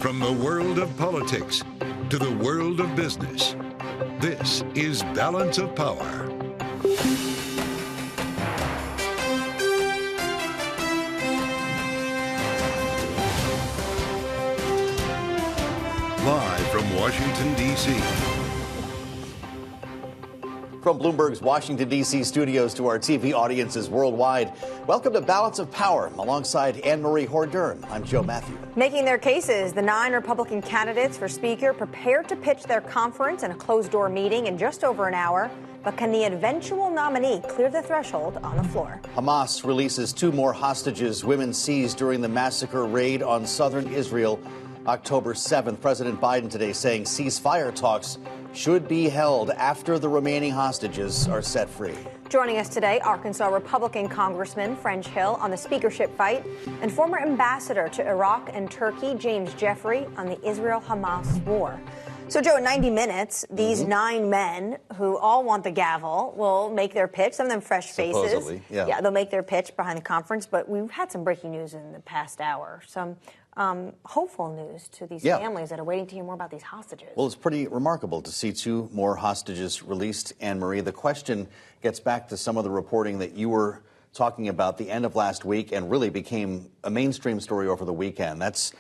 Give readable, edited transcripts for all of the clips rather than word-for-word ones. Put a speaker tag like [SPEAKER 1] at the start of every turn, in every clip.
[SPEAKER 1] From the world of politics to the world of business, this is Balance of Power. Live from Washington, D.C.
[SPEAKER 2] From Bloomberg's Washington, D.C. studios to our TV audiences worldwide, welcome to Balance of Power. Alongside Anne-Marie Hordern, I'm Joe Matthew.
[SPEAKER 3] Making their cases, the 9 Republican candidates for Speaker prepared to pitch their conference in a closed-door meeting in just over an hour. But can the eventual nominee clear the threshold on the floor?
[SPEAKER 2] Hamas releases 2 more hostages women seized during the massacre raid on southern Israel October 7th. President Biden today saying ceasefire talks should be held after the remaining hostages are set free.
[SPEAKER 3] Joining us today, Arkansas Republican Congressman Hill on the speakership fight, and former ambassador to Iraq and Turkey, James Jeffrey, on the Israel-Hamas war. So, Joe, in 90 minutes, these 9 men who all want the gavel will make their pitch, some of them fresh faces.
[SPEAKER 2] Supposedly, yeah.
[SPEAKER 3] They'll make their pitch behind the conference, but we've had some breaking news in the past hour. Some hopeful news to these families that are waiting to hear more about these hostages.
[SPEAKER 2] Well, it's pretty remarkable to see 2 more hostages released, Anne-Marie. The question gets back to some of the reporting that you were talking about the end of last week and really became a mainstream story over the weekend. That's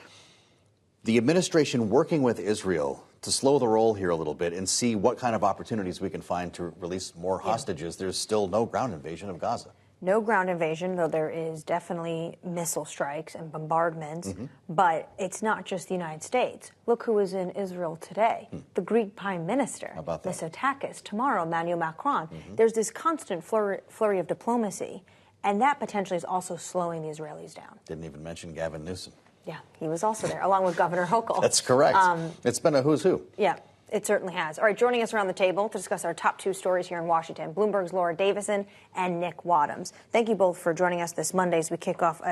[SPEAKER 2] the administration working with Israel to slow the roll here a little bit and see what kind of opportunities we can find to release more hostages. There's still no ground invasion of Gaza.
[SPEAKER 3] No ground invasion, though there is definitely missile strikes and bombardments. But it's not just the United States. Look who is in Israel today. The Greek Prime Minister, Mitsotakis. Tomorrow, Emmanuel Macron. There's this constant flurry of diplomacy. And that potentially is also slowing the Israelis down.
[SPEAKER 2] Didn't even mention Gavin Newsom.
[SPEAKER 3] Yeah, he was also there, along with Governor Hochul.
[SPEAKER 2] That's correct. It's been a who's who.
[SPEAKER 3] Yeah. It certainly has. All right, joining us around the table to discuss our top 2 stories here in Washington, Bloomberg's Laura Davison and Nick Wadhams. Thank you both for joining us this Monday as we kick off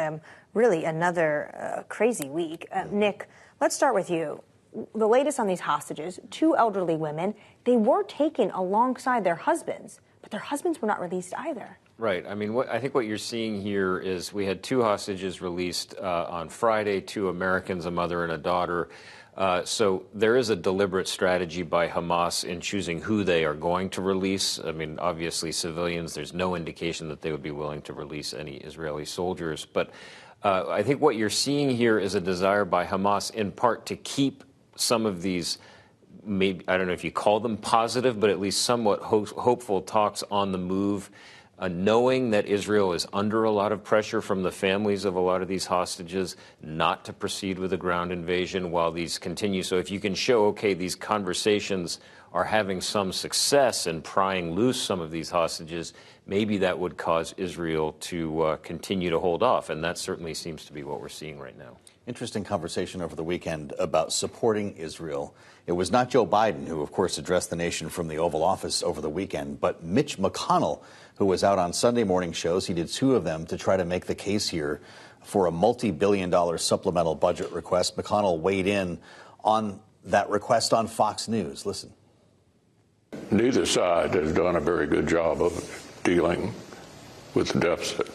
[SPEAKER 3] really another crazy week. Nick, let's start with you. The latest on these hostages, 2 elderly women, they were taken alongside their husbands, but their husbands were not released either.
[SPEAKER 4] Right. I mean, I think what you're seeing here is we had 2 hostages released on Friday, 2 Americans, a mother and a daughter. So there is a deliberate strategy by Hamas in choosing who they are going to release. I mean, obviously, civilians, there's no indication that they would be willing to release any Israeli soldiers. But I think what you're seeing here is a desire by Hamas, in part, to keep some of these, maybe, I don't know if you call them positive, but at least somewhat hopeful talks on the move. Knowing that Israel is under a lot of pressure from the families of a lot of these hostages not to proceed with a ground invasion while these continue. So if you can show, okay, these conversations are having some success in prying loose some of these hostages, maybe that would cause Israel to continue to hold off. And that certainly seems to be what we're seeing right now.
[SPEAKER 2] Interesting conversation over the weekend about supporting Israel. It was not Joe Biden who, of course, addressed the nation from the Oval Office over the weekend, but Mitch McConnell, who was out on Sunday morning shows. He did 2 of them to try to make the case here for a multi-billion-dollar supplemental budget request. McConnell weighed in on that request on Fox News. Listen.
[SPEAKER 5] Neither side has done a very good job of dealing with the deficit.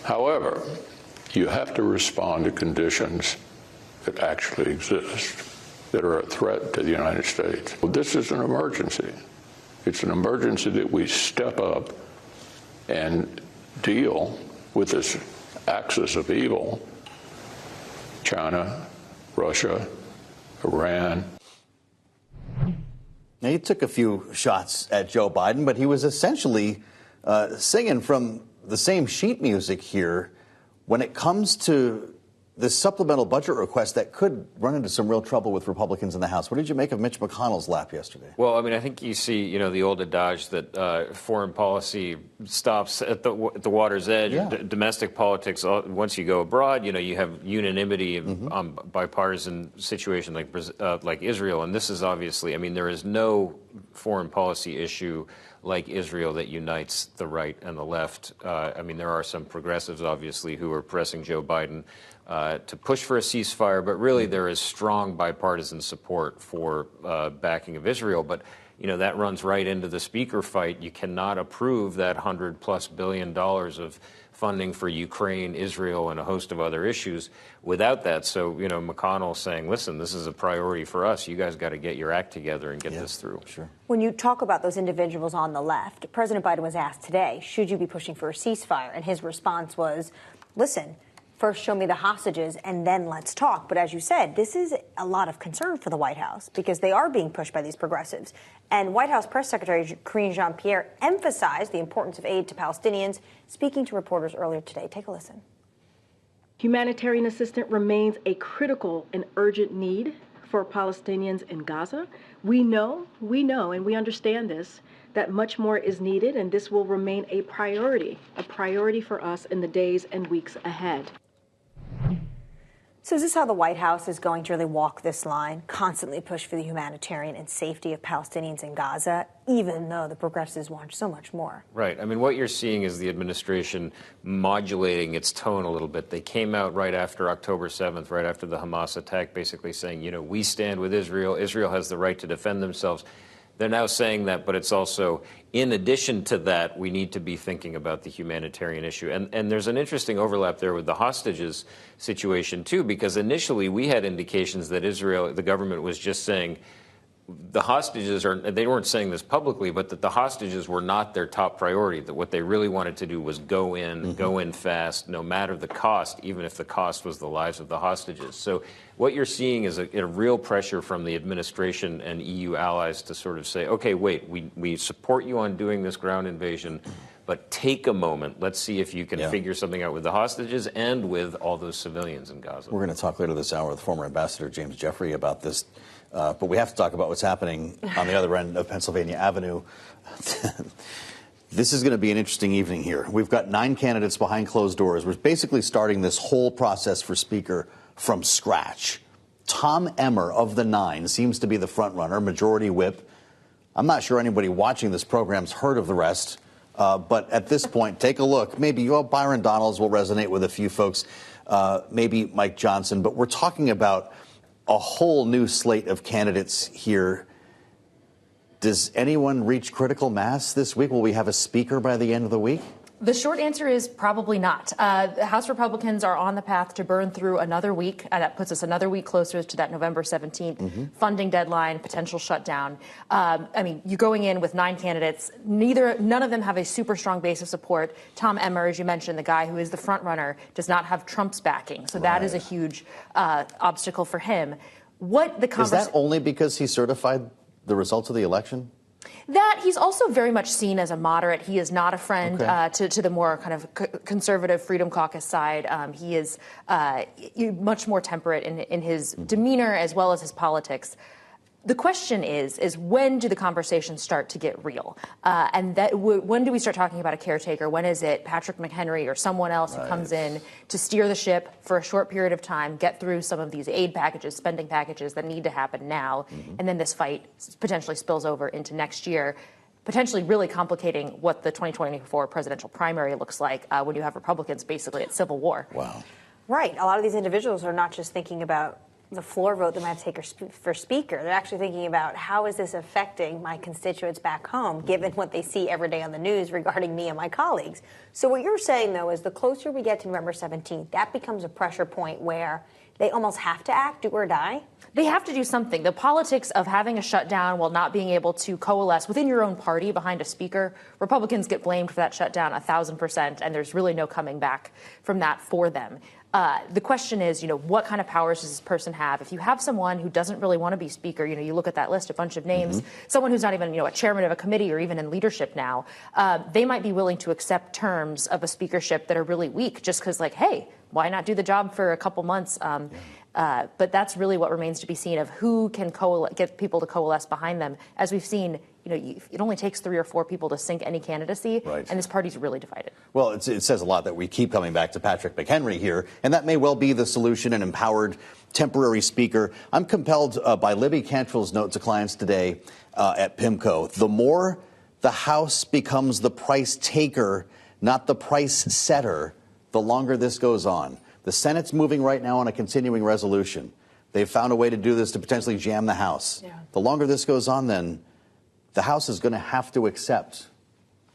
[SPEAKER 5] However, you have to respond to conditions that actually exist, that are a threat to the United States. Well, this is an emergency. It's an emergency that we step up and deal with this axis of evil: China, Russia, Iran.
[SPEAKER 2] Now, he took a few shots at Joe Biden, but he was essentially singing from the same sheet music here when it comes to this supplemental budget request that could run into some real trouble with Republicans in the House. What did you make of Mitch McConnell's lap yesterday?
[SPEAKER 4] Well, I mean, I think you see, the old adage that foreign policy stops at the water's edge.
[SPEAKER 2] Yeah.
[SPEAKER 4] Domestic politics, once you go abroad, you have unanimity on bipartisan situation like Israel. And this is obviously, I mean, there is no foreign policy issue like Israel that unites the right and the left. I mean, there are some progressives, obviously, who are pressing Joe Biden to push for a ceasefire, but really there is strong bipartisan support for backing of Israel. But, that runs right into the speaker fight. You cannot approve that $100+ billion of funding for Ukraine, Israel, and a host of other issues without that. So, McConnell saying, listen, this is a priority for us. You guys got to get your act together and get this through.
[SPEAKER 2] Sure.
[SPEAKER 3] When you talk about those individuals on the left, President Biden was asked today, should you be pushing for a ceasefire? And his response was, listen, first show me the hostages and then let's talk. But as you said, this is a lot of concern for the White House because they are being pushed by these progressives. And White House Press Secretary Karine Jean-Pierre emphasized the importance of aid to Palestinians, speaking to reporters earlier today. Take a listen.
[SPEAKER 6] Humanitarian assistance remains a critical and urgent need for Palestinians in Gaza. We know, and we understand this, that much more is needed, and this will remain a priority for us in the days and weeks ahead.
[SPEAKER 3] So is this how the White House is going to really walk this line, constantly push for the humanitarian and safety of Palestinians in Gaza, even though the progressives want so much more?
[SPEAKER 4] Right. I mean, what you're seeing is the administration modulating its tone a little bit. They came out right after October 7th, right after the Hamas attack, basically saying, we stand with Israel. Israel has the right to defend themselves. They're now saying that, but it's also, in addition to that, we need to be thinking about the humanitarian issue. And there's an interesting overlap there with the hostages situation, too, because initially we had indications that Israel, the government, was just saying the hostages they weren't saying this publicly, but that the hostages were not their top priority, that what they really wanted to do was go in fast, no matter the cost, even if the cost was the lives of the hostages. So what you're seeing is a real pressure from the administration and EU allies to sort of say, okay, wait, we support you on doing this ground invasion, but take a moment. Let's see if you can figure something out with the hostages and with all those civilians in Gaza.
[SPEAKER 2] We're going to talk later this hour with former Ambassador James Jeffrey about this. But we have to talk about what's happening on the other end of Pennsylvania Avenue. This is going to be an interesting evening here. We've got 9 candidates behind closed doors. We're basically starting this whole process for Speaker from scratch. Tom Emmer of the 9 seems to be the front runner, majority whip. I'm not sure anybody watching this program's heard of the rest. But at this point, take a look. Maybe Byron Donalds will resonate with a few folks, maybe Mike Johnson. But we're talking about a whole new slate of candidates here. Does anyone reach critical mass this week? Will we have a speaker by the end of the week?
[SPEAKER 7] The short answer is probably not. House Republicans are on the path to burn through another week. That puts us another week closer to that November 17th funding deadline, potential shutdown. I mean, you're going in with 9 candidates. None of them have a super strong base of support. Tom Emmer, as you mentioned, the guy who is the front runner, does not have Trump's backing. So that is a huge obstacle for him.
[SPEAKER 2] Is that only because he certified the results of the election?
[SPEAKER 7] That he's also very much seen as a moderate. He is not a friend to the more kind of conservative Freedom Caucus side. He is much more temperate in his demeanor as well as his politics. The question is when do the conversations start to get real? And when do we start talking about a caretaker? When is it Patrick McHenry or someone else who comes in to steer the ship for a short period of time, get through some of these aid packages, spending packages that need to happen now, and then this fight potentially spills over into next year, potentially really complicating what the 2024 presidential primary looks like when you have Republicans basically at civil war.
[SPEAKER 2] Wow.
[SPEAKER 3] Right. A lot of these individuals are not just thinking about the floor vote they might have to take for speaker. They're actually thinking about how is this affecting my constituents back home, given what they see every day on the news regarding me and my colleagues. So what you're saying, though, is the closer we get to November 17th, that becomes a pressure point where they almost have to act, do or die?
[SPEAKER 7] They have to do something. The politics of having a shutdown while not being able to coalesce within your own party behind a speaker, Republicans get blamed for that shutdown 1,000%, and there's really no coming back from that for them. The question is, what kind of powers does this person have? If you have someone who doesn't really want to be speaker, you look at that list, a bunch of names, someone who's not even, a chairman of a committee or even in leadership now, they might be willing to accept terms of a speakership that are really weak just because, hey, why not do the job for a couple months? But that's really what remains to be seen of who can get people to coalesce behind them. As we've seen, it only takes 3 or 4 people to sink any candidacy, and this party's really divided.
[SPEAKER 2] Well, it says a lot that we keep coming back to Patrick McHenry here, and that may well be the solution, an empowered temporary speaker. I'm compelled by Libby Cantrell's note to clients today at PIMCO. The more the House becomes the price taker, not the price setter, the longer this goes on. The Senate's moving right now on a continuing resolution. They've found a way to do this to potentially jam the House. Yeah. The longer this goes on, then the House is going to have to accept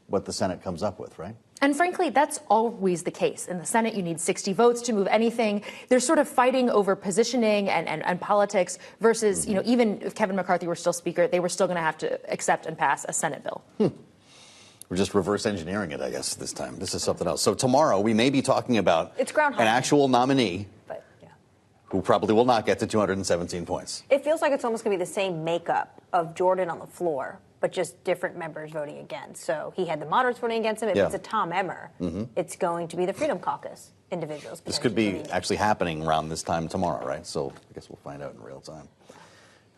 [SPEAKER 2] what the Senate comes up with, right?
[SPEAKER 7] And frankly, that's always the case. In the Senate, you need 60 votes to move anything. They're sort of fighting over positioning and politics versus, you know, even if Kevin McCarthy were still Speaker, they were still going to have to accept and pass a Senate bill.
[SPEAKER 2] We're just reverse engineering it, I guess, this time. This is something else. So tomorrow we may be talking about an actual nominee who probably will not get to 217 points.
[SPEAKER 3] It feels like it's almost going to be the same makeup of Jordan on the floor, but just different members voting against. So he had the moderates voting against him. If it's a Tom Emmer, it's going to be the Freedom Caucus individuals.
[SPEAKER 2] This could be actually happening around this time tomorrow, right? So I guess we'll find out in real time.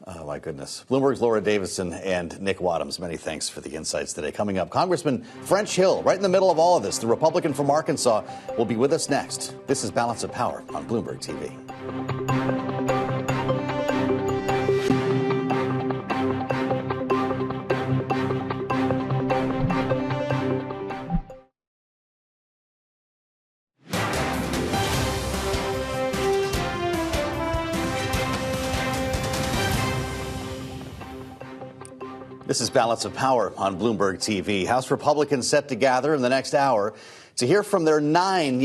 [SPEAKER 2] Oh, my goodness. Bloomberg's Laura Davison and Nick Wadhams, many thanks for the insights today. Coming up, Congressman French Hill, right in the middle of all of this, the Republican from Arkansas, will be with us next. This is Balance of Power on Bloomberg TV. This is Balance of Power on Bloomberg TV. House Republicans set to gather in the next hour to hear from their 9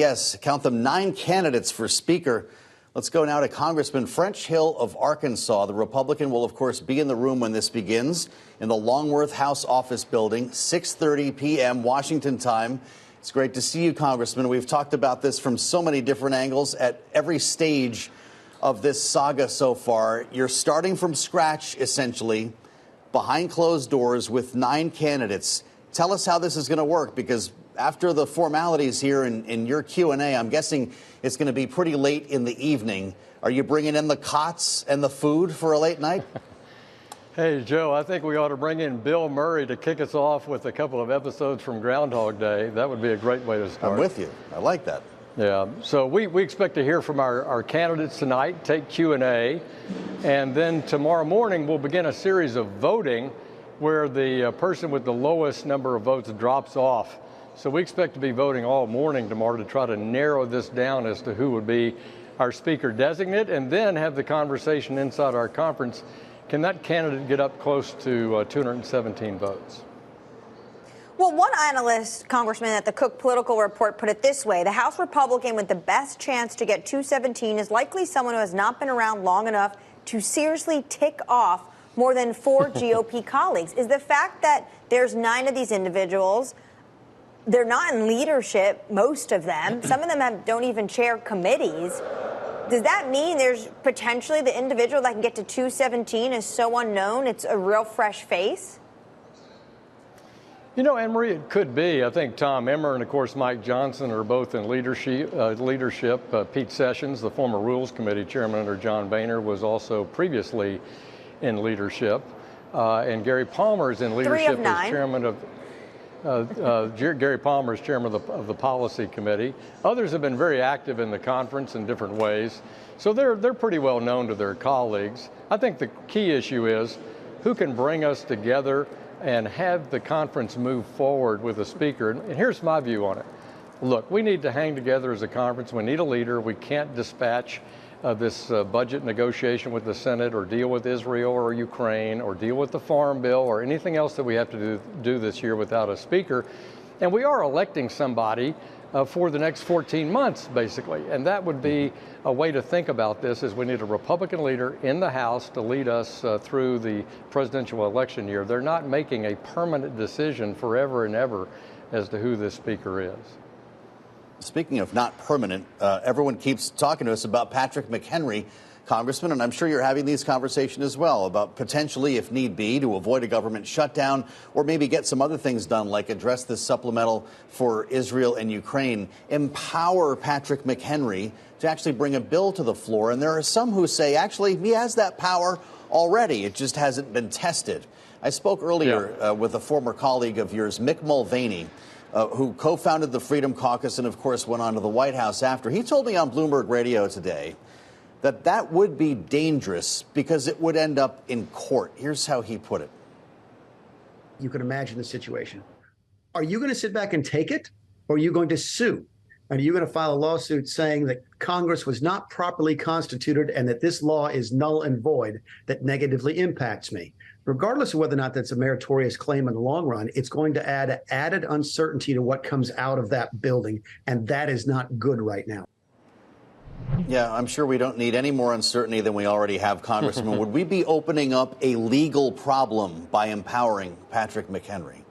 [SPEAKER 2] candidates for Speaker. Let's go now to Congressman French Hill of Arkansas. The Republican will, of course, be in the room when this begins in the Longworth House Office Building, 6:30 p.m. Washington time. It's great to see you, Congressman. We've talked about this from so many different angles at every stage of this saga so far. You're starting from scratch, essentially, behind closed doors with 9 candidates. Tell us how this is going to work, because after the formalities here in your Q&A, I'm guessing it's going to be pretty late in the evening. Are you bringing in the cots and the food for a late night?
[SPEAKER 8] Hey, Joe, I think we ought to bring in Bill Murray to kick us off with a couple of episodes from Groundhog Day. That would be a great way to start.
[SPEAKER 2] I'm with you. I like that.
[SPEAKER 8] Yeah, so we expect to hear from our candidates tonight, take Q&A, and then tomorrow morning we'll begin a series of voting where the person with the lowest number of votes drops off. So we expect to be voting all morning tomorrow to try to narrow this down as to who would be our speaker designate, and then have the conversation inside our conference. Can that candidate get up close to 217 votes?
[SPEAKER 3] Well, one analyst, Congressman, at the Cook Political Report put it this way: the House Republican with the best chance to get 217 is likely someone who has not been around long enough to seriously tick off more than 4 GOP colleagues. Is the fact that there's 9 of these individuals, they're not in leadership, most of them. Some of them don't even chair committees. Does that mean there's potentially the individual that can get to 217 is so unknown, it's a real fresh face?
[SPEAKER 8] You know, Anne-Marie, it could be. I think Tom Emmer and, of course, Mike Johnson are both in leadership. Pete Sessions, the former Rules Committee chairman under John Boehner, was also previously in leadership. And Gary Palmer is in leadership as chairman of Gary Palmer is chairman of the policy committee. Others have been very active in the conference in different ways. So they're pretty well known to their colleagues. I think the key issue is who can bring us together and have the conference move forward with a speaker. And here's my view on it. Look, we need to hang together as a conference. We need a leader. We can't dispatch this budget negotiation with the Senate, or deal with Israel or Ukraine, or deal with the Farm Bill, or anything else that we have to do this year without a speaker. And we are electing somebody for the next 14 months, basically. And that would be a way to think about this, is we need a Republican leader in the House to lead us through the presidential election year. They're not making a permanent decision forever and ever as to who this speaker is.
[SPEAKER 2] Speaking of not permanent, everyone keeps talking to us about Patrick McHenry, Congressman, and I'm sure you're having these conversations as well about potentially, if need be, to avoid a government shutdown, or maybe get some other things done, like address this supplemental for Israel and Ukraine, empower Patrick McHenry to actually bring a bill to the floor. And there are some who say, actually, he has that power already. It just hasn't been tested. I spoke earlier with a former colleague of yours, Mick Mulvaney, who co-founded the Freedom Caucus and, of course, went on to the White House after. He told me on Bloomberg Radio today that would be dangerous because it would end up in court. Here's how he put it.
[SPEAKER 9] You can imagine the situation. Are you going to sit back and take it, or are you going to sue? And are you going to file a lawsuit saying that Congress was not properly constituted and that this law is null and void that negatively impacts me? regardless of whether or not that's a meritorious claim in the long run, it's going to add added uncertainty to what comes out of that building. And that is not good right now.
[SPEAKER 2] Yeah, I'm sure we don't need any more uncertainty than we already have, Congressman. Would we be opening up a legal problem by empowering Patrick McHenry?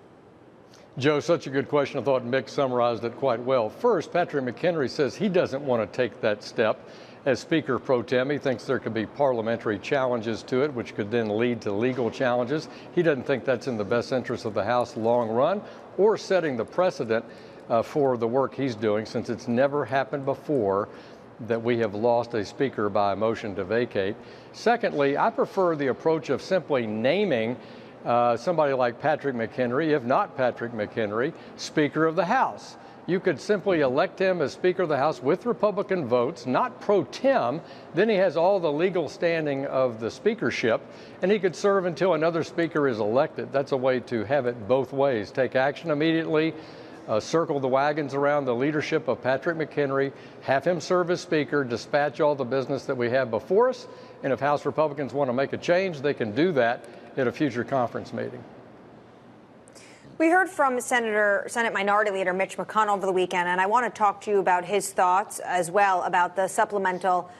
[SPEAKER 8] Joe, such a good question. I thought Mick summarized it quite well. First, Patrick McHenry says he doesn't want to take that step. As Speaker pro tem, he thinks there could be parliamentary challenges to it, which could then lead to legal challenges. He doesn't think that's in the best interest of the House long run or setting the precedent for the work he's doing, since it's never happened before that we have lost a speaker by a motion to vacate. Secondly, I prefer the approach of simply naming somebody like Patrick McHenry, if not Patrick McHenry, Speaker of the House. You could simply elect him as Speaker of the House with Republican votes, not pro tem. Then he has all the legal standing of the speakership, and he could serve until another speaker is elected. That's a way to have it both ways. Take action immediately, circle the wagons around the leadership of Patrick McHenry, have him serve as Speaker, dispatch all the business that we have before us, and if House Republicans want to make a change, they can do that at a future conference meeting.
[SPEAKER 3] We heard from Senate Minority Leader Mitch McConnell over the weekend, and I want to talk to you about his thoughts as well about the supplemental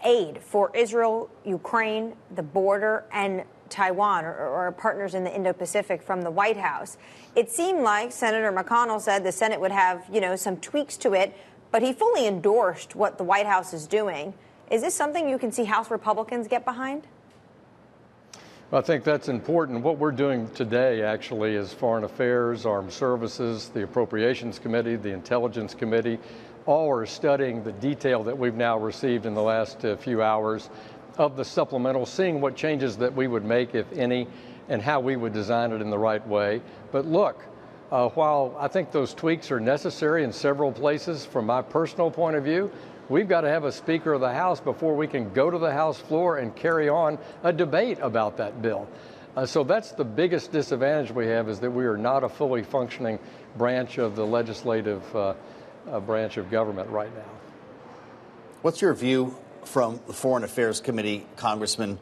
[SPEAKER 3] aid for Israel, Ukraine, the border, and Taiwan, or partners in the Indo-Pacific from the White House. It seemed like Senator McConnell said the Senate would have, some tweaks to it, but he fully endorsed what the White House is doing. Is this something you can see House Republicans get behind?
[SPEAKER 8] I think that's important. What we're doing today actually is Foreign Affairs, Armed Services, the Appropriations Committee, the Intelligence Committee, all are studying the detail that we've now received in the last few hours of the supplemental, seeing what changes that we would make, if any, and how we would design it in the right way. But look, while I think those tweaks are necessary in several places, from my personal point of view, we've got to have a Speaker of the House before we can go to the House floor and carry on a debate about that bill. So that's the biggest disadvantage we have, is that we are not a fully functioning branch of the legislative branch of government right now.
[SPEAKER 2] What's your view from the Foreign Affairs Committee, Congressman?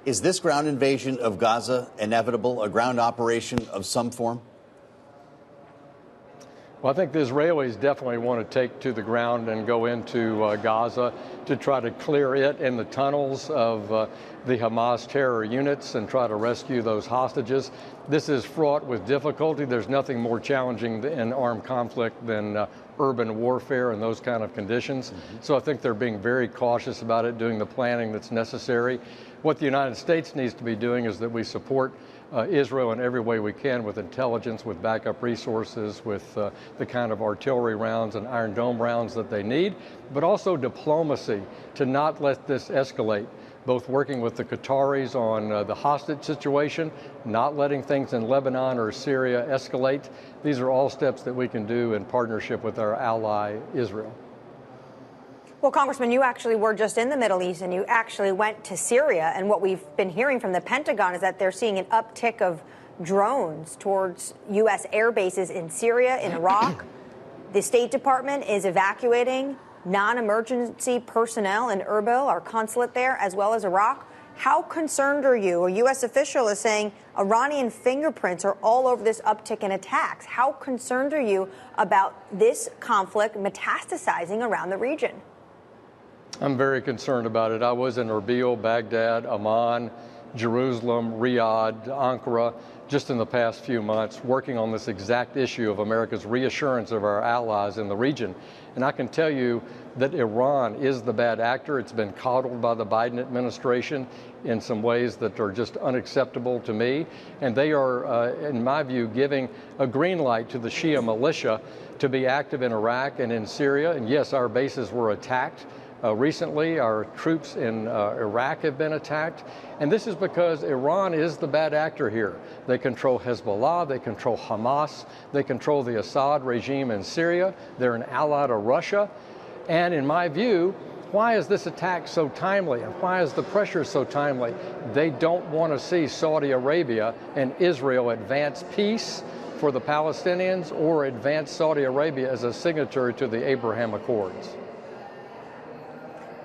[SPEAKER 2] Is this ground invasion of Gaza inevitable, a ground operation of some form?
[SPEAKER 8] Well, I think the Israelis definitely want to take to the ground and go into Gaza to try to clear it and the tunnels of the Hamas terror units and try to rescue those hostages. This is fraught with difficulty. There's nothing more challenging in armed conflict than urban warfare and those kind of conditions. So I think they're being very cautious about it, doing the planning that's necessary. What the United States needs to be doing is that we support Israel in every way we can, with intelligence, with backup resources, with the kind of artillery rounds and Iron Dome rounds that they need, but also diplomacy to not let this escalate, both working with the Qataris on the hostage situation, not letting things in Lebanon or Syria escalate. These are all steps that we can do in partnership with our ally, Israel.
[SPEAKER 3] Well, Congressman, you actually were just in the Middle East, and you actually went to Syria. And what we've been hearing from the Pentagon is that they're seeing an uptick of drones towards U.S. air bases in Syria, in Iraq. The State Department is evacuating non-emergency personnel in Erbil, our consulate there, as well as Iraq. How concerned are you? A U.S. official is saying Iranian fingerprints are all over this uptick in attacks. How concerned are you about this conflict metastasizing around the region?
[SPEAKER 8] I'm very concerned about it. I was in Erbil, Baghdad, Amman, Jerusalem, Riyadh, Ankara, just in the past few months, working on this exact issue of America's reassurance of our allies in the region. And I can tell you that Iran is the bad actor. It's been coddled by the Biden administration in some ways that are just unacceptable to me. And they are, in my view, giving a green light to the Shia militia to be active in Iraq and in Syria. And yes, our bases were attacked. Recently, our troops in Iraq have been attacked, and this is because Iran is the bad actor here. They control Hezbollah, they control Hamas, they control the Assad regime in Syria. They're an ally to Russia, and in my view, why is this attack so timely, and why is the pressure so timely? They don't want to see Saudi Arabia and Israel advance peace for the Palestinians or advance Saudi Arabia as a signatory to the Abraham Accords.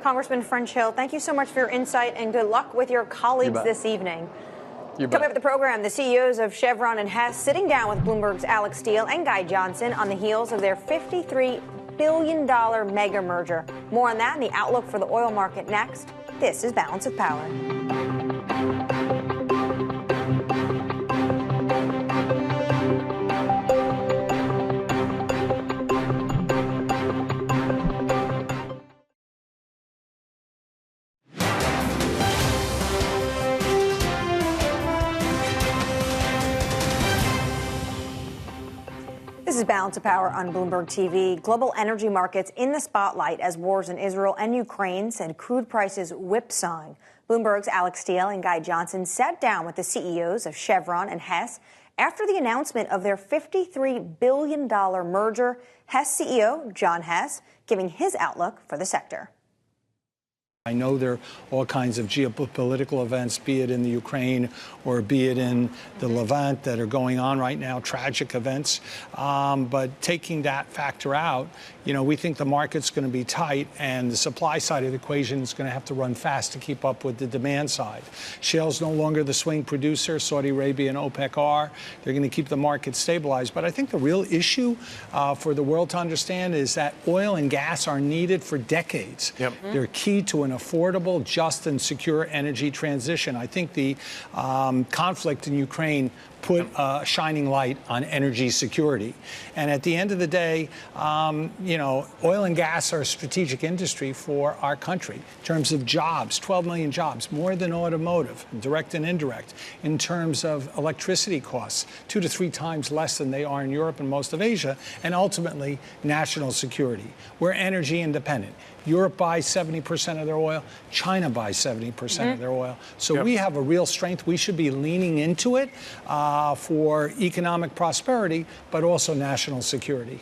[SPEAKER 3] Congressman Hill, thank you so much for your insight, and good luck with your colleagues this evening.
[SPEAKER 8] You bet.
[SPEAKER 3] Coming up with the program, the CEOs of Chevron and Hess sitting down with Bloomberg's Alex Steele and Guy Johnson on the heels of their $53 billion mega merger. More on that and the outlook for the oil market next. This is Balance of Power. This is Balance of Power on Bloomberg TV. Global energy markets in the spotlight as wars in Israel and Ukraine send crude prices whipsawing. Bloomberg's Alex Steele and Guy Johnson sat down with the CEOs of Chevron and Hess after the announcement of their $53 billion merger. Hess CEO John Hess giving his outlook for the sector.
[SPEAKER 10] I know there are all kinds of geopolitical events, be it in the Ukraine or be it in the Levant, that are going on right now, tragic events. But taking that factor out, we think the market's going to be tight and the supply side of the equation is going to have to run fast to keep up with the demand side. Shale's no longer the swing producer. Saudi Arabia and OPEC are. They're going to keep the market stabilized. But I think the real issue for the world to understand is that oil and gas are needed for decades. Yep. They're key to an affordable, just, and secure energy transition. I think the conflict in Ukraine put a shining light on energy security. And at the end of the day, oil and gas are a strategic industry for our country in terms of jobs, 12 million jobs, more than automotive, direct and indirect. In terms of electricity costs, 2 to 3 times less than they are in Europe and most of Asia, and ultimately national security. We're energy independent. Europe buys 70% of their oil. China buys 70% of their oil. So we have a real strength. We should be leaning into it for economic prosperity, but also national security.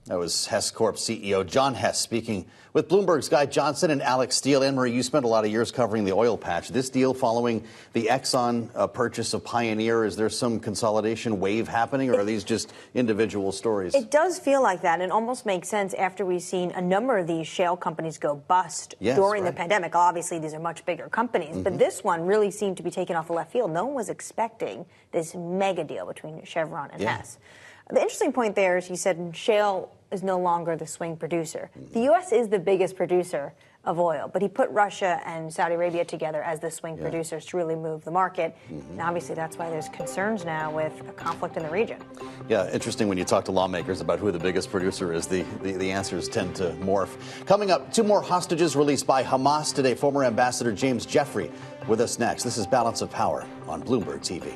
[SPEAKER 2] That was Hess Corp CEO John Hess speaking with Bloomberg's Guy Johnson and Alex Steele. Anne-Marie, you spent a lot of years covering the oil patch. This deal following the Exxon purchase of Pioneer, is there some consolidation wave happening, or are these just individual stories?
[SPEAKER 3] It does feel like that, and almost makes sense after we've seen a number of these shale companies go bust during the pandemic. Obviously, these are much bigger companies, but this one really seemed to be taken off the left field. No one was expecting this mega deal between Chevron and Hess. The interesting point there is you said shale is no longer the swing producer. The U.S. is the biggest producer of oil, but he put Russia and Saudi Arabia together as the swing producers to really move the market. And obviously that's why there's concerns now with a conflict in the region.
[SPEAKER 2] Yeah, interesting when you talk to lawmakers about who the biggest producer is, the answers tend to morph. Coming up, 2 more hostages released by Hamas today. Former Ambassador James Jeffrey with us next. This is Balance of Power on Bloomberg TV.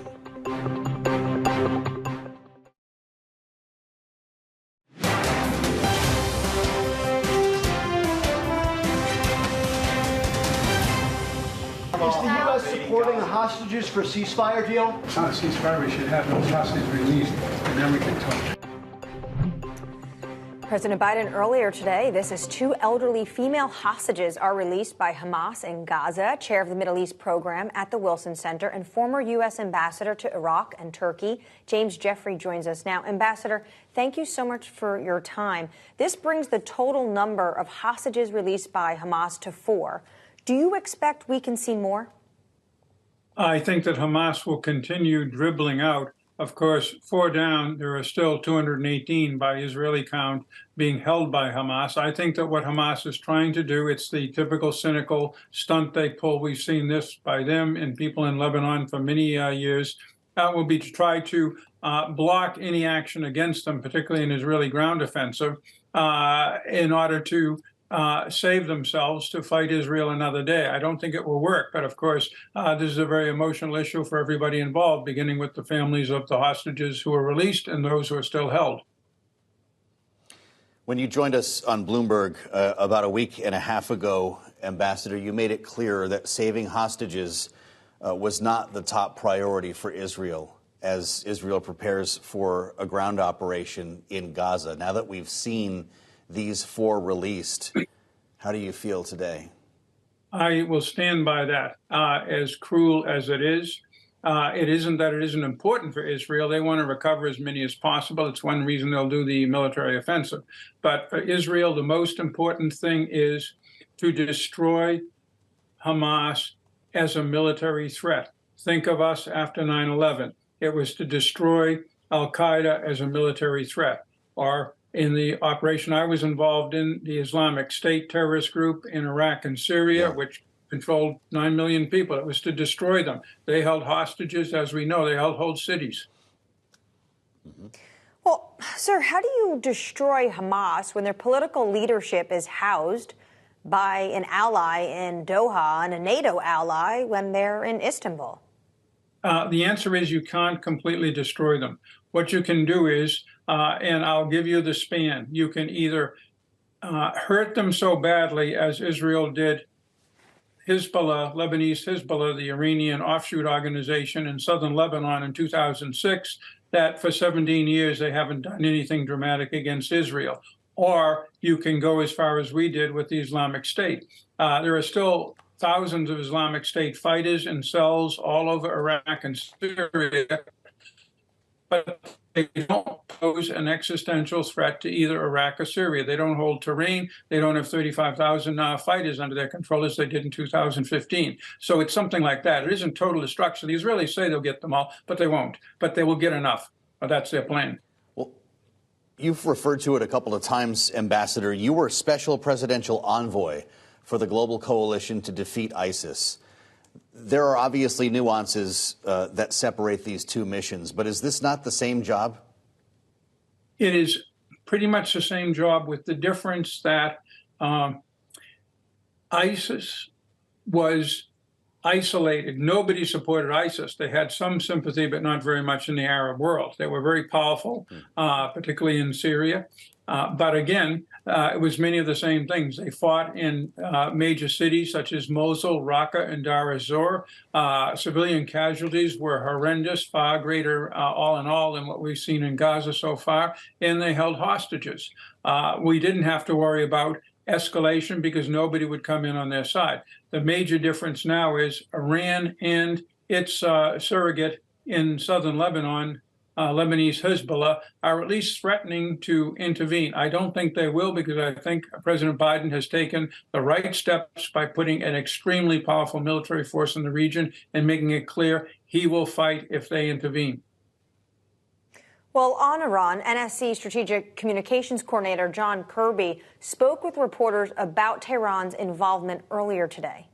[SPEAKER 9] Is the U.S. supporting the hostages for a ceasefire deal?
[SPEAKER 11] It's not a ceasefire. We should have those hostages released, and then we can talk.
[SPEAKER 3] President Biden earlier today, this is 2 elderly female hostages are released by Hamas in Gaza. Chair of the Middle East program at the Wilson Center and former U.S. ambassador to Iraq and Turkey, James Jeffrey, joins us now. Ambassador, thank you so much for your time. This brings the total number of hostages released by Hamas to 4. Do you expect we can see more?
[SPEAKER 11] I think that Hamas will continue dribbling out. Of course, 4 down, there are still 218 by Israeli count being held by Hamas. I think that what Hamas is trying to do, it's the typical cynical stunt they pull. We've seen this by them and people in Lebanon for many years. Will be to try to block any action against them, particularly an Israeli ground offensive, in order to save themselves to fight Israel another day. I don't think it will work. But of course, this is a very emotional issue for everybody involved, beginning with the families of the hostages who are released and those who are still held.
[SPEAKER 2] When you joined us on Bloomberg about a week and a half ago, Ambassador, you made it clear that saving hostages was not the top priority for Israel as Israel prepares for a ground operation in Gaza. Now that we've seen these 4 released, how do you feel today?
[SPEAKER 11] I will stand by that. As cruel as it is, it isn't that it isn't important for Israel. They want to recover as many as possible. It's one reason they'll do the military offensive. But for Israel, the most important thing is to destroy Hamas as a military threat. think of us after 9/11. It was to destroy al-Qaeda as a military threat. Or in the operation I was involved in, the Islamic State terrorist group in Iraq and Syria, which controlled 9 million people. It was to destroy them. They held hostages, as we know. They held whole cities.
[SPEAKER 3] Well, sir, how do you destroy Hamas when their political leadership is housed by an ally in Doha and a NATO ally when they're in Istanbul?
[SPEAKER 11] The answer is you can't completely destroy them. What you can do is, and I'll give you the span, you can either hurt them so badly as Israel did Hezbollah, Lebanese Hezbollah, the Iranian offshoot organization in southern Lebanon in 2006, that for 17 years they haven't done anything dramatic against Israel. Or you can go as far as we did with the Islamic State. There are still thousands of Islamic State fighters in cells all over Iraq and Syria, but they don't pose an existential threat to either Iraq or Syria. They don't hold terrain. They don't have 35,000 fighters under their control as they did in 2015. So it's something like that. It isn't total destruction. The Israelis say they'll get them all, but they won't. But they will get enough. That's their plan.
[SPEAKER 2] Well, you've referred to it a couple of times, Ambassador. You were special presidential envoy for the global coalition to defeat ISIS. There are obviously nuances that separate these two missions, but is this not the same job?
[SPEAKER 11] It is pretty much the same job, with the difference that ISIS was isolated. Nobody supported ISIS. They had some sympathy, but not very much in the Arab world. They were very powerful, particularly in Syria. But again, it was many of the same things. They fought in major cities such as Mosul, Raqqa, and Dar ez-Zor. Civilian casualties were horrendous, far greater all in all than what we've seen in Gaza so far, and they held hostages. We didn't have to worry about escalation because nobody would come in on their side. The major difference now is Iran and its surrogate in southern Lebanon, Lebanese Hezbollah, are at least threatening to intervene. I don't think they will, because I think President Biden has taken the right steps by putting an extremely powerful military force in the region and making it clear he will fight if they intervene.
[SPEAKER 3] Well, on Iran, NSC Strategic Communications Coordinator John Kirby spoke with reporters about Tehran's involvement earlier today.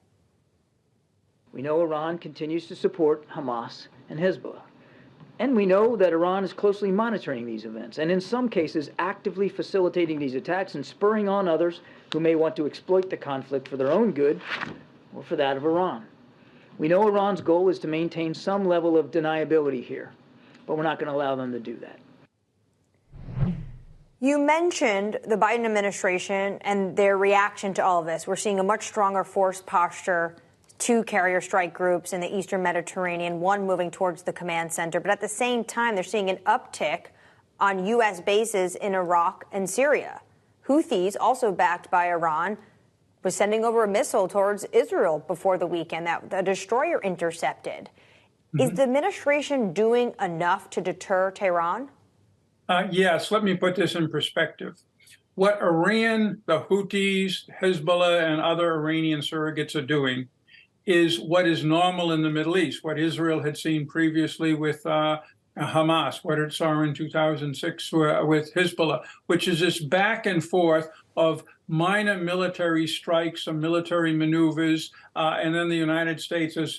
[SPEAKER 12] We know Iran continues to support Hamas and Hezbollah. And we know that Iran is closely monitoring these events and in some cases actively facilitating these attacks and spurring on others who may want to exploit the conflict for their own good or for that of Iran. We know Iran's goal is to maintain some level of deniability here, but we're not going to allow them to do that.
[SPEAKER 3] You mentioned the Biden administration and their reaction to all of this. We're seeing a much stronger force posture, 2 carrier strike groups in the Eastern Mediterranean, 1 moving towards the command center. But at the same time, they're seeing an uptick on U.S. bases in Iraq and Syria. Houthis, also backed by Iran, was sending over a missile towards Israel before the weekend that the destroyer intercepted. Is the administration doing enough to deter Tehran?
[SPEAKER 11] Yes, let me put this in perspective. What Iran, the Houthis, Hezbollah, and other Iranian surrogates are doing is what is normal in the Middle East, what Israel had seen previously with Hamas, what it saw in 2006 with Hezbollah, which is this back and forth of minor military strikes or military maneuvers, and then the United States, as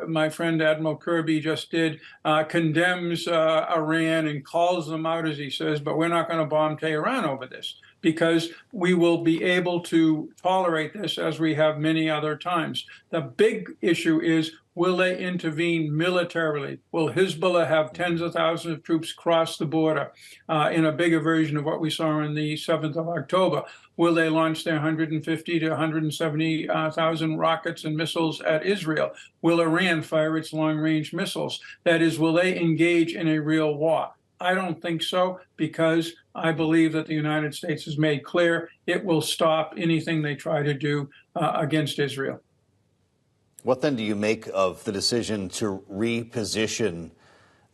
[SPEAKER 11] my friend Admiral Kirby just did, condemns Iran and calls them out, as he says, but we're not going to bomb Tehran over this, because we will be able to tolerate this as we have many other times. The big issue is, will they intervene militarily? Will Hezbollah have tens of thousands of troops cross the border in a bigger version of what we saw on the 7th of October? Will they launch their 150 to 170,000 rockets and missiles at Israel? Will Iran fire its long-range missiles? That is, will they engage in a real war? I don't think so, because I believe that the United States has made clear it will stop anything they try to do against Israel.
[SPEAKER 2] What then do you make of the decision to reposition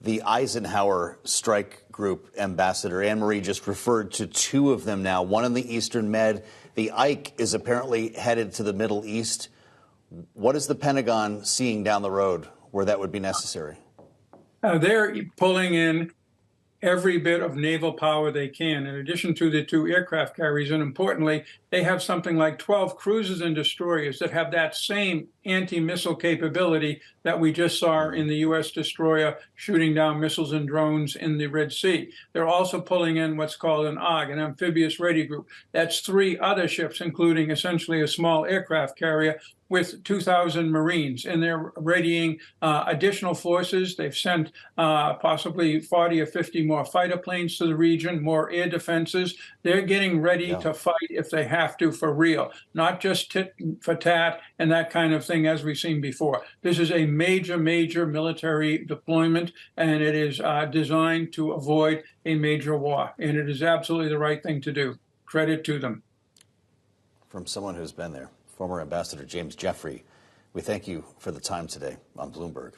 [SPEAKER 2] the Eisenhower strike group, Ambassador? Anne-Marie just referred to 2 of them now, one in the Eastern Med. The Ike is apparently headed to the Middle East. What is the Pentagon seeing down the road where that would be necessary?
[SPEAKER 11] They're pulling in every bit of naval power they can, in addition to the 2 aircraft carriers. And importantly, they have something like 12 cruisers and destroyers that have that same anti-missile capability that we just saw in the U.S. destroyer shooting down missiles and drones in the Red Sea. They're also pulling in what's called an ARG, an amphibious ready group. That's 3 other ships, including essentially a small aircraft carrier with 2,000 Marines, and they're readying additional forces. They've sent possibly 40 or 50 more fighter planes to the region, more air defenses. They're getting ready to fight if they have to, for real, not just tit for tat and that kind of thing as we've seen before. This is a major, major military deployment, and it is designed to avoid a major war, and it is absolutely the right thing to do. Credit to them.
[SPEAKER 2] From someone who's been there, former Ambassador James Jeffrey, we thank you for the time today on Bloomberg.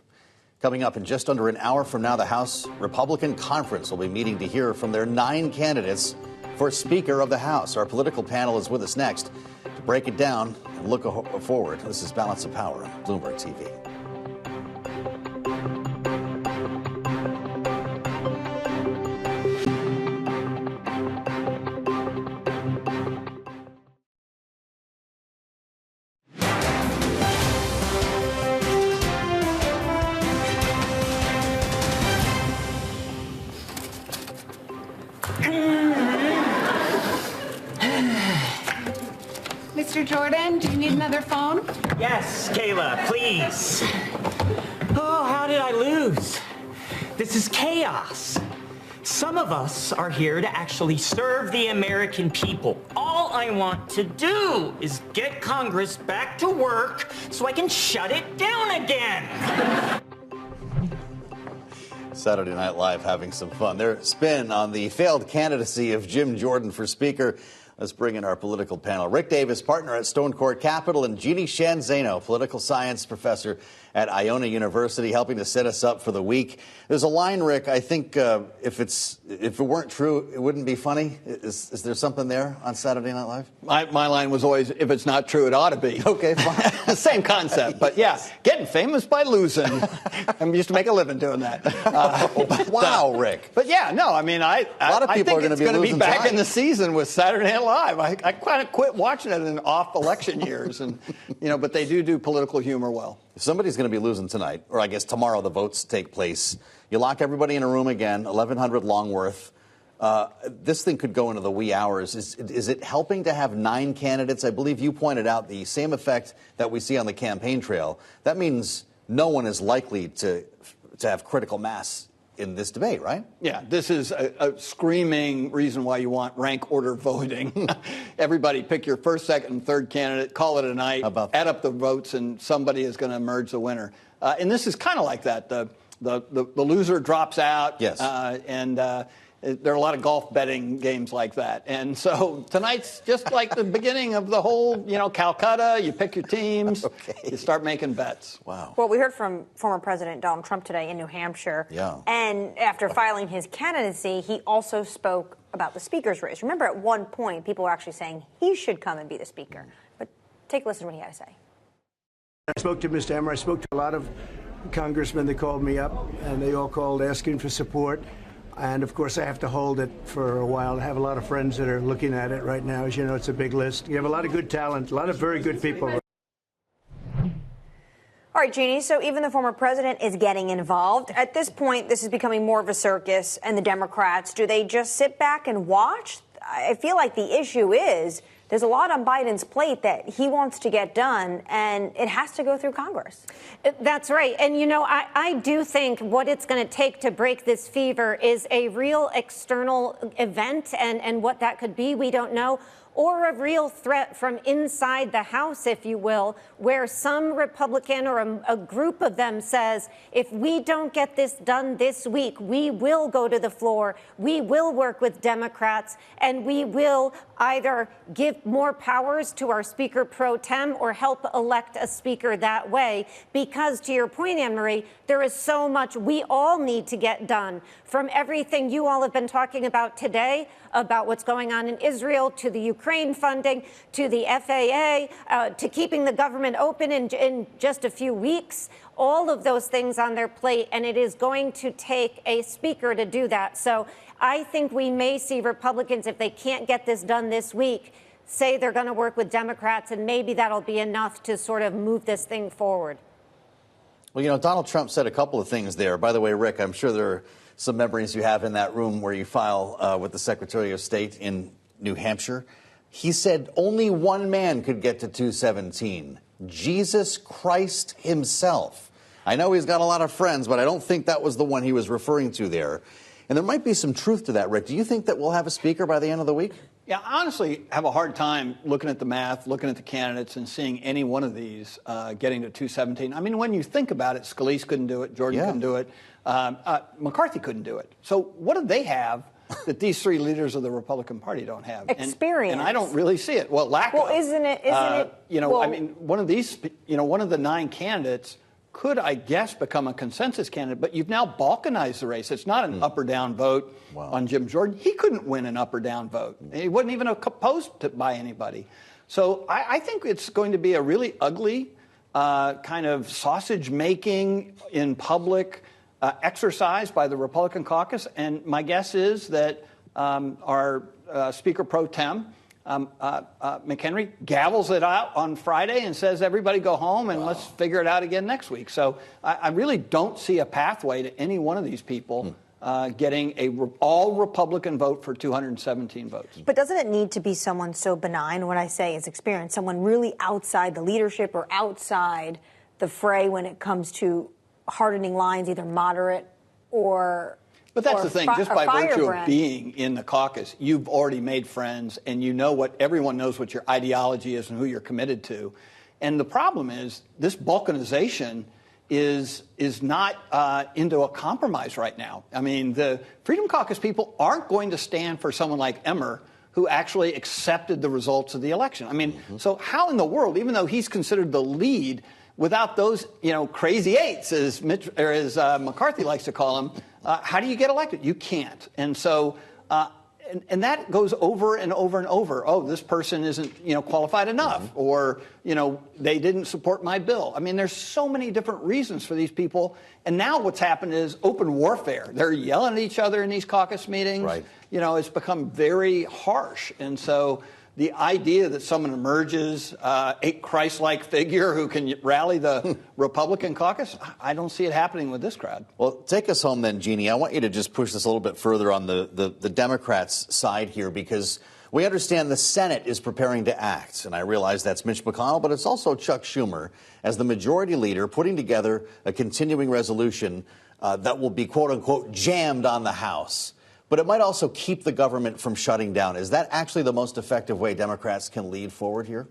[SPEAKER 2] Coming up in just under an hour from now, the House Republican Conference will be meeting to hear from their 9 candidates for Speaker of the House. Our political panel is with us next to break it down and look forward. This is Balance of Power on Bloomberg TV.
[SPEAKER 13] Mr. Jordan, do you need another phone?
[SPEAKER 14] Yes, Kayla, please. Oh, how did I lose? This is chaos. Some of us are here to actually serve the American people. All I want to do is get Congress back to work so I can shut it down again.
[SPEAKER 2] Saturday Night Live having some fun. Their spin on the failed candidacy of Jim Jordan for Speaker. Let's bring in our political panel. Rick Davis, partner at Stone Court Capital, and Jeannie Shanzano, political science professor at Iona University, helping to set us up for the week. There's a line, Rick, I think if it weren't true, it wouldn't be funny. Is there something there on Saturday Night Live?
[SPEAKER 15] My line was always, if it's not true, it ought to be.
[SPEAKER 2] Okay, fine.
[SPEAKER 15] Same concept, but yeah, getting famous by losing. I used to make a living doing that.
[SPEAKER 2] Wow, Rick.
[SPEAKER 15] But yeah, no, I mean, a lot of people
[SPEAKER 2] are going
[SPEAKER 15] to
[SPEAKER 2] be
[SPEAKER 15] back
[SPEAKER 2] tonight
[SPEAKER 15] in the season with Saturday Night Live. I kind of quit watching it in off-election years, and but they do political humor well.
[SPEAKER 2] If somebody's going to be losing tonight, or I guess tomorrow the votes take place, you lock everybody in a room again, 1100 Longworth. This thing could go into the wee hours. Is it helping to have 9 candidates? I believe you pointed out the same effect that we see on the campaign trail. That means no one is likely to have critical mass in this debate, right?
[SPEAKER 15] Yeah, this is a screaming reason why you want rank order voting. Everybody pick your first, second, and third candidate, call it a night, add up the votes, and somebody is going to emerge the winner. And this is kind of like that. The loser drops out,
[SPEAKER 2] yes.
[SPEAKER 15] And there are a lot of golf betting games like that. And so tonight's just like the beginning of the whole, Calcutta, you pick your teams, you start making bets.
[SPEAKER 2] Wow.
[SPEAKER 3] Well, we heard from former President Donald Trump today in New Hampshire.
[SPEAKER 2] Yeah.
[SPEAKER 3] And after filing his candidacy, he also spoke about the speaker's race. Remember, at one point, people were actually saying he should come and be the speaker. But take a listen to what he had to say.
[SPEAKER 16] I spoke to Mr. Emmer. I spoke to a lot of congressmen that called me up, and they all called asking for support. And, of course, I have to hold it for a while. I have a lot of friends that are looking at it right now. As you know, it's a big list. You have a lot of good talent, a lot of very good people.
[SPEAKER 3] All right, Jeannie, so even the former president is getting involved. At this point, this is becoming more of a circus, and the Democrats, do they just sit back and watch? I feel like the issue is there's a lot on Biden's plate that he wants to get done, and it has to go through Congress.
[SPEAKER 17] That's right. And, I do think what it's going to take to break this fever is a real external event, and what that could be, we don't know. Or a real threat from inside the House, if you will, where some Republican or a group of them says, if we don't get this done this week, we will go to the floor, we will work with Democrats, and we will either give more powers to our Speaker pro tem or help elect a speaker that way. Because to your point, Anne-Marie, there is so much we all need to get done, from everything you all have been talking about today, about what's going on in Israel, to the Ukraine Ukraine funding, to the FAA, to keeping the government open in just a few weeks. All of those things on their plate, and it is going to take a speaker to do that. So I think we may see Republicans, if they can't get this done this week, say they're going to work with Democrats, and maybe that'll be enough to sort of move this thing forward.
[SPEAKER 2] Well, you know, Donald Trump said a couple of things there. By the way, Rick, I'm sure there are some memories you have in that room where you file with the Secretary of State in New Hampshire. He said only one man could get to 217, Jesus Christ himself. I know he's got a lot of friends, but I don't think that was the one he was referring to there. And there might be some truth to that, Rick. Do you think that we'll have a speaker by the end of the week?
[SPEAKER 15] Yeah, I honestly have a hard time looking at the math, looking at the candidates, and seeing any one of these getting to 217. I mean, when you think about it, Scalise couldn't do it, Jordan couldn't do it, McCarthy couldn't do it. So what do they have that these three leaders of the Republican Party don't have?
[SPEAKER 17] Experience.
[SPEAKER 15] And I don't really see it. Well, lack of.
[SPEAKER 17] Well, isn't it?
[SPEAKER 15] You know,
[SPEAKER 17] well,
[SPEAKER 15] I mean, one of these, you know, one of the 9 candidates could, I guess, become a consensus candidate, but you've now balkanized the race. It's not an up or down vote on Jim Jordan. He couldn't win an up or down vote. He wasn't even opposed by anybody. So I think it's going to be a really ugly kind of sausage-making in public exercise by the Republican caucus. And my guess is that our Speaker Pro Tem, McHenry, gavels it out on Friday and says, everybody go home and let's figure it out again next week. So I really don't see a pathway to any one of these people getting a all Republican vote for 217 votes.
[SPEAKER 3] But doesn't it need to be someone so benign? When I say is experience, someone really outside the leadership or outside the fray when it comes to hardening lines, either moderate or...
[SPEAKER 15] But that's the thing, just by virtue of being in the caucus, you've already made friends and you know what, everyone knows what your ideology is and who you're committed to. And the problem is this balkanization is not into a compromise right now. I mean, the Freedom Caucus people aren't going to stand for someone like Emmer, who actually accepted the results of the election. I mean, so how in the world, even though he's considered the lead, without those, you know, crazy eights, as McCarthy likes to call them, how do you get elected? You can't. And so, and that goes over and over and over. Oh, this person isn't, you know, qualified enough, or, you know, they didn't support my bill. I mean, there's so many different reasons for these people. And now what's happened is open warfare. They're yelling at each other in these caucus meetings. Right. You know, it's become very harsh. And so the idea that someone emerges, a Christ-like figure who can rally the Republican caucus, I don't see it happening with this crowd.
[SPEAKER 2] Well, take us home then, Jeannie. I want you to just push this a little bit further on the Democrats' side here, because we understand the Senate is preparing to act. And I realize that's Mitch McConnell, but it's also Chuck Schumer as the majority leader putting together a continuing resolution that will be, quote unquote, jammed on the House. But it might also keep the government from shutting down. Is that actually the most effective way Democrats can lead forward here?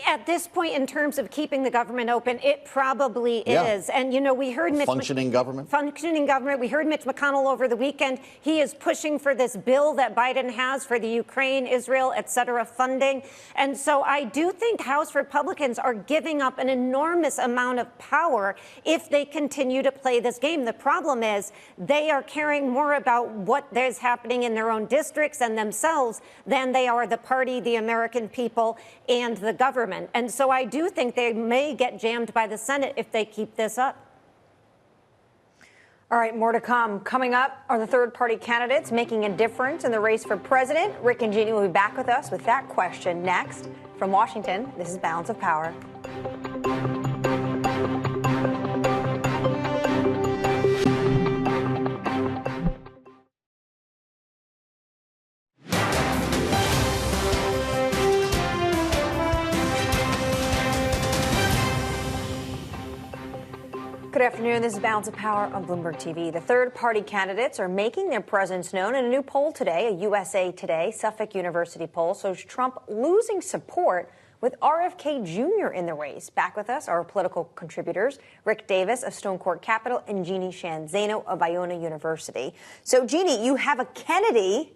[SPEAKER 17] At this point, in terms of keeping the government open, it probably is. And, you know, we heard
[SPEAKER 2] functioning government.
[SPEAKER 17] Functioning government. We heard Mitch McConnell over the weekend. He is pushing for this bill that Biden has for the Ukraine, Israel, et cetera, funding. And so I do think House Republicans are giving up an enormous amount of power if they continue to play this game. The problem is they are caring more about what is happening in their own districts and themselves than they are the party, the American people, and the government. And so I do think they may get jammed by the Senate if they keep this up.
[SPEAKER 3] All right, more to come. Coming up are the third-party candidates making a difference in the race for president. Rick and Jeannie will be back with us with that question next. From Washington, this is Balance of Power. Good afternoon. This is Balance of Power on Bloomberg TV. The third-party candidates are making their presence known in a new poll today, a USA Today Suffolk University poll shows Trump losing support with RFK Jr. in the race. Back with us are political contributors Rick Davis of Stone Court Capital and Jeannie Shanzano of Iona University. So, Jeannie, you have a Kennedy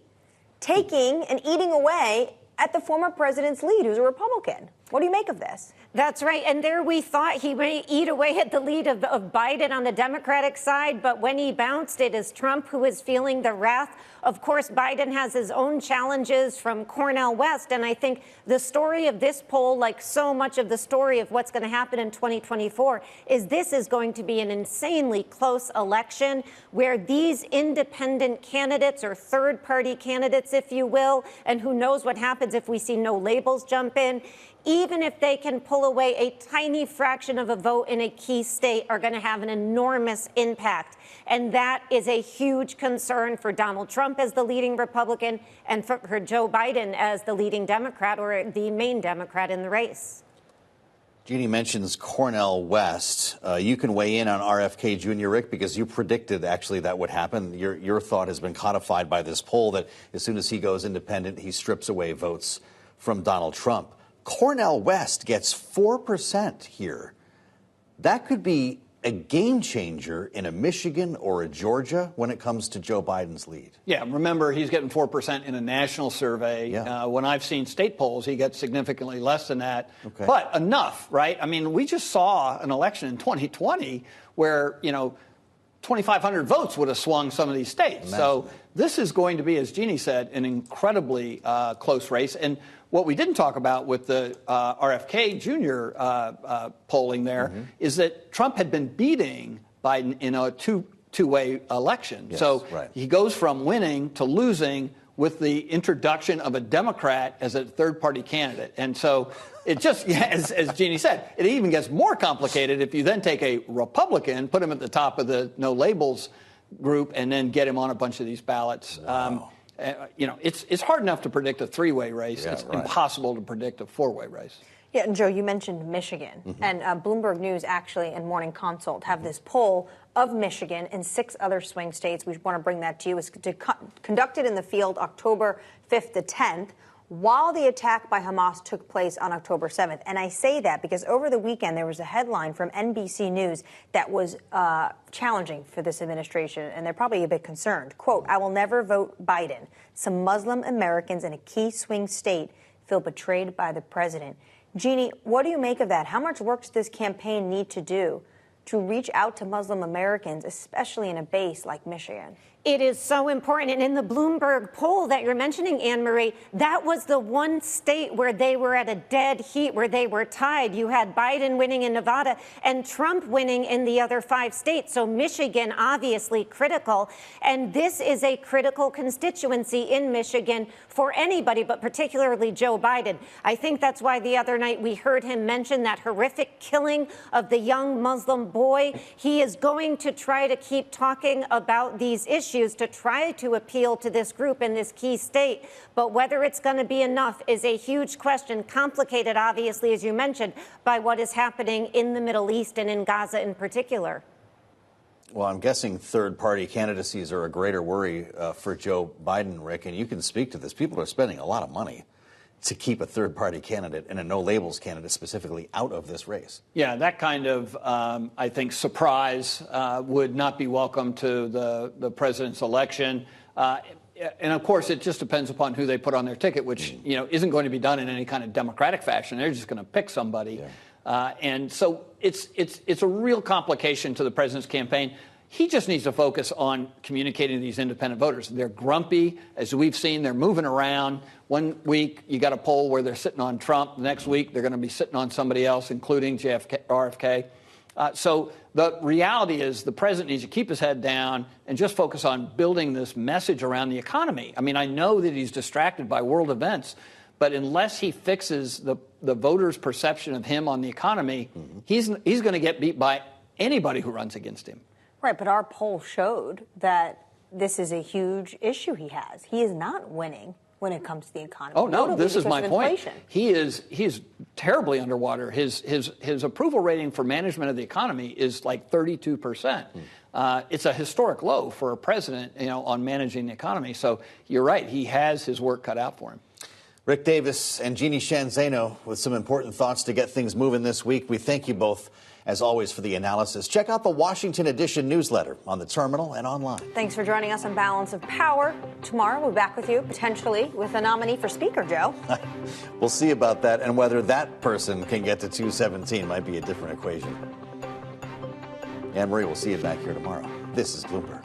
[SPEAKER 3] taking and eating away at the former president's lead, who's a Republican. What do you make of this?
[SPEAKER 17] That's right. And there we thought he may eat away at the lead of Biden on the Democratic side. But when he bounced, it is Trump who is feeling the wrath. Of course, Biden has his own challenges from Cornel West. And I think the story of this poll, like so much of the story of what's going to happen in 2024, is this is going to be an insanely close election where these independent candidates or third party candidates, if you will, and who knows what happens if we see no labels jump in, even if they can pull away a tiny fraction of a vote in a key state, are going to have an enormous impact. And that is a huge concern for Donald Trump as the leading Republican and for Joe Biden as the leading Democrat or the main Democrat in the race.
[SPEAKER 2] Jeannie mentions Cornel West. You can weigh in on RFK Jr., Rick, because you predicted actually that would happen. Your thought has been codified by this poll that as soon as he goes independent, he strips away votes from Donald Trump. Cornel West gets 4% here. That could be a game changer in a Michigan or a Georgia when it comes to Joe Biden's lead.
[SPEAKER 15] Yeah, remember, he's getting 4% in a national survey.
[SPEAKER 2] Yeah.
[SPEAKER 15] When I've seen state polls, he gets significantly less than that.
[SPEAKER 2] Okay.
[SPEAKER 15] But enough, right? I mean, we just saw an election in 2020 where, 2,500 votes would have swung some of these states.
[SPEAKER 2] Imagine.
[SPEAKER 15] So this is going to be, as Jeannie said, an incredibly close race. And what we didn't talk about with the RFK Jr. Polling there is that Trump had been beating Biden in a two-way election.
[SPEAKER 2] Yes,
[SPEAKER 15] so
[SPEAKER 2] right.
[SPEAKER 15] he goes from winning to losing with the introduction of a Democrat as a third-party candidate. And so it just, as Jeannie said, it even gets more complicated if you then take a Republican, put him at the top of the no labels group, and then get him on a bunch of these ballots.
[SPEAKER 2] Wow.
[SPEAKER 15] It's hard enough to predict a three-way race.
[SPEAKER 2] Yeah,
[SPEAKER 15] it's
[SPEAKER 2] right.
[SPEAKER 15] impossible to predict a four-way race.
[SPEAKER 3] Yeah, and Joe, you mentioned Michigan. And Bloomberg News actually and Morning Consult have this poll of Michigan and 6 other swing states. We want to bring that to you. It's conducted in the field October 5th to 10th, while the attack by Hamas took place on October 7th. And I say that because over the weekend there was a headline from NBC News that was challenging for this administration, and they're probably a bit concerned. Quote, "I will never vote Biden. Some Muslim Americans in a key swing state feel betrayed by the president." Jeannie, what do you make of that? How much work does this campaign need to do to reach out to Muslim Americans, especially in a base like Michigan?
[SPEAKER 17] It is so important. And in the Bloomberg poll that you're mentioning, Anne-Marie, that was the one state where they were at a dead heat, where they were tied. You had Biden winning in Nevada and Trump winning in the other 5 states. So Michigan, obviously critical. And this is a critical constituency in Michigan for anybody, but particularly Joe Biden. I think that's why the other night we heard him mention that horrific killing of the young Muslim boy. He is going to try to keep talking about these issues to try to appeal to this group in this key state. But whether it's going to be enough is a huge question, complicated, obviously, as you mentioned, by what is happening in the Middle East and in Gaza in particular.
[SPEAKER 2] Well, I'm guessing third-party candidacies are a greater worry for Joe Biden, Rick, and you can speak to this. People are spending a lot of money to keep a third-party candidate and a no-labels candidate specifically out of this race.
[SPEAKER 15] Yeah, that kind of, I think, surprise would not be welcome to the president's election. And, of course, it just depends upon who they put on their ticket, which, isn't going to be done in any kind of democratic fashion. They're just going to pick somebody. Yeah. And so it's a real complication to the president's campaign. He just needs to focus on communicating to these independent voters. They're grumpy, as we've seen. They're moving around. One week, you got a poll where they're sitting on Trump. The next week, they're going to be sitting on somebody else, including RFK. So the reality is the president needs to keep his head down and just focus on building this message around the economy. I mean, I know that he's distracted by world events, but unless he fixes the voters' perception of him on the economy, he's going to get beat by anybody who runs against him.
[SPEAKER 3] Right, but our poll showed that this is a huge issue he has. He is not winning when it comes to the economy.
[SPEAKER 15] Oh, no, this is my point.
[SPEAKER 3] Inflation.
[SPEAKER 15] He is terribly underwater. His approval rating for management of the economy is like 32%. It's a historic low for a president, on managing the economy. So you're right. He has his work cut out for him.
[SPEAKER 2] Rick Davis and Jeannie Shanzano with some important thoughts to get things moving this week. We thank you both. As always, for the analysis, check out the Washington Edition newsletter on the terminal and online.
[SPEAKER 3] Thanks for joining us on Balance of Power. Tomorrow we'll be back with you, potentially with a nominee for Speaker, Joe.
[SPEAKER 2] We'll see about that, and whether that person can get to 217 might be a different equation. Anne Marie, we'll see you back here tomorrow. This is Bloomberg.